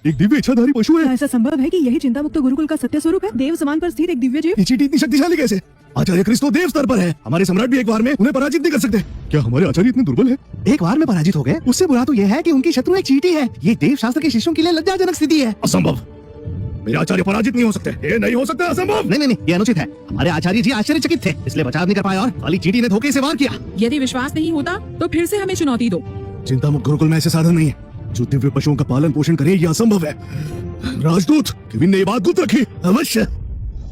एक दिव्य इच्छाधारी पशु है। ऐसा संभव है कि यही चिंता मुक्त गुरुकुल का सत्य स्वरूप है? देव समान पर स्थित एक दिव्य जीव। ये चींटी इतनी शक्तिशाली कैसे? आचार्य क्रिस्तो देव स्तर पर है। हमारे सम्राट भी एक बार में उन्हें पराजित नहीं कर सकते। क्या हमारे आचार्य इतने दुर्बल है? एक बार में पराजित हो गए, उससे बुरा तो यह है कि उनकी शत्रु एक चींटी है। ये देव शास्त्र के शिष्यों के लिए लज्जाजनक स्थिति है। असंभव, मेरे आचार्य पराजित नहीं हो सकते। ये नहीं हो सकता, असंभव। नहीं, ये अनुचित है। हमारे आचार्य जी आश्चर्यचकित थे, इसलिए बचाव नहीं कर पाए और खाली चींटी ने धोखे से वार किया। यदि विश्वास नहीं होता तो फिर से हमें चुनौती दो। चिंता मुक्त गुरुकुल में ऐसे साधन नहीं है जो दिव्य पशुओं का पालन पोषण करे। यह असंभव है। राजदूत केविन ने ये बात गुप्त रखी। अवश्य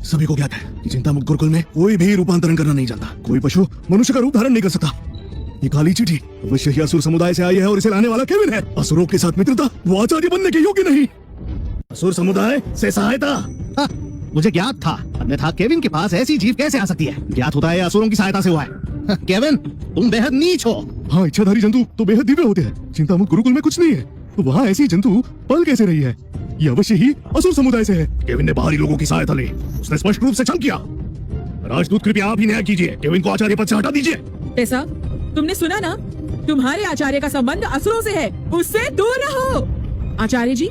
सभी को ज्ञात है कि चिंता मुक्त गुरुकुल में कोई भी रूपांतरण करना नहीं जानता। कोई पशु मनुष्य का रूप धारण नहीं कर सकता। ये काली चींटी अवश्य ही असुर समुदाय से आई है और इसे लाने वाला केविन है। असुरों के साथ मित्रता, वो आचार्य बनने के योग्य नहीं। असुर समुदाय से सहायता। हाँ, मुझे ज्ञात था, अन्यथा केविन के पास ऐसी जीव कैसे आ सकती है? ज्ञात होता है असुरों की सहायता से हुआ है। हाँ, केविन तुम बेहद नीच हो। हाँ, इच्छाधारी जंतु तो बेहद दिव्य होते हैं। चिंता मुक्त गुरुकुल में कुछ नहीं है, तो वहाँ ऐसी जंतु पल कैसे रही है? ये अवश्य ही असुर समुदाय से है। केविन ने बाहरी लोगों की सहायता ली। उसने स्पष्ट रूप से छल किया। राजदूत कृपया आप ही न्याय कीजिए। केविन को आचार्य पद से हटा दीजिए। ऐसा तुमने सुना ना, तुम्हारे आचार्य का संबंध असुरों से है, उससे दूर रहो। आचार्य जी,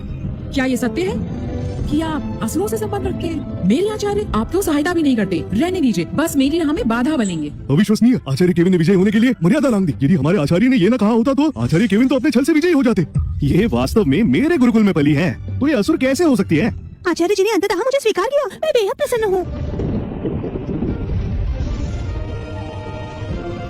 क्या ये सत्य है कि आप असुरों से संबंध रखते हैं? मेरे आचार्य आप तो सहायता भी नहीं करते। रहने दीजिए, बस मेरी राह में बाधा बनेंगे। अविश्वसनीय। आचार्य केविन ने विजय होने के लिए मर्यादा लांग दी। यदि हमारे आचार्य ने ये न कहा होता तो आचार्य केविन तो अपने छल से विजयी हो जाते। ये वास्तव में मेरे गुरुकुल में पली है, तो ये असुर कैसे हो सकती है? आचार्य जी ने अंततः मुझे स्वीकार किया। मैं बेहद प्रसन्न हूँ।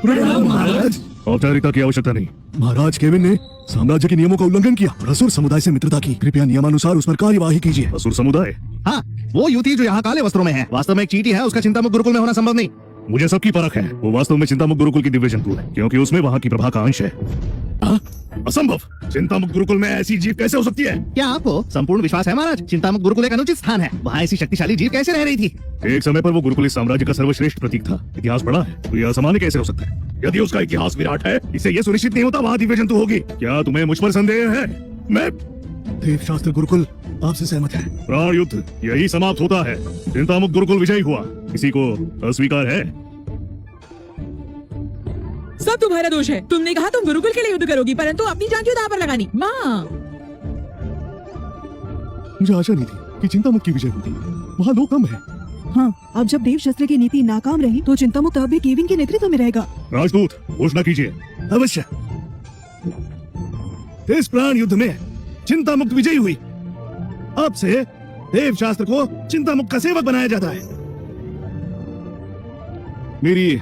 महाराज, औपचारिकता की आवश्यकता नहीं। महाराज केविन ने साम्राज्य के नियमों का उल्लंघन किया और असुर समुदाय से मित्रता की। कृपया नियमानुसार उस पर कार्यवाही कीजिए। असुर समुदाय? हाँ, वो युवती जो यहाँ काले वस्त्रों में है, वास्तव में एक चींटी है। उसका चिंता मुक्त गुरुकुल में होना संभव नहीं। मुझे सबकी परख है। वो वास्तव में चिंता मुक्त गुरुकुल की दिव्य जंतु है, क्योंकि उसमें वहाँ की प्रभा का अंश है। असंभव। चिंता मुक्त गुरुकुल में ऐसी जीव कैसे हो सकती है? क्या आपको संपूर्ण विश्वास है महाराज? चिंता मुक्त गुरुकुल एक अनुचित स्थान है। वहाँ ऐसी शक्तिशाली जीव कैसे रह रही थी? एक समय पर वो गुरुकुल इस साम्राज्य का सर्वश्रेष्ठ प्रतीक था। इतिहास पढ़ा है तो यह असामान्य कैसे हो सकता है? यदि उसका इतिहास विराट है, इससे यह सुनिश्चित नहीं होता वहाँ दिव्य जंतु होगी। क्या तुम्हें मुझ पर संदेह है? मैं देव शास्त्र गुरुकुल आपसे सहमत है। प्राण युद्ध यही समाप्त होता है। चिंता मुक्त गुरुकुल विजयी हुआ। किसी को अस्वीकार है? सब तुम्हारा दोष है। तुमने कहा तुम गुरुकुल के लिए युद्ध करोगी, परंतु अपनी जान क्यों दांव पर लगानी? माँ, मुझे आशा नहीं थी कि चिंता मुक्त की विजय होगी। वहाँ लोग कम है। हाँ, अब जब देव शस्त्र की नीति नाकाम रही तो चिंता मुक्त अब भी केविन के नेतृत्व में रहेगा। राजदूत घोषणा कीजिए। अवश्य। इस प्राण युद्ध में चिंता मुक्त विजयी हुई। अब से देव शास्त्र को चिंता मुक्त का सेवक बनाया जाता है। मेरी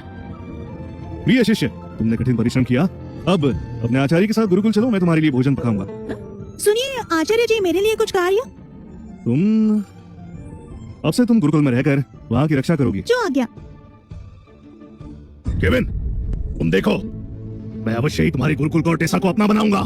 प्रिय शिष्य, तुमने कठिन परिश्रम किया। अब अपने आचार्य के साथ गुरुकुल चलो, मैं तुम्हारे लिए भोजन पकाऊंगा। सुनिए आचार्य जी, मेरे लिए कुछ कार्य? अब से तुम गुरुकुल में रहकर वहाँ की रक्षा करोगी। जो आज्ञा। केविन, तुम देखो, मैं अवश्य ही तुम्हारी गुरुकुल को और टेसा को अपना बनाऊंगा।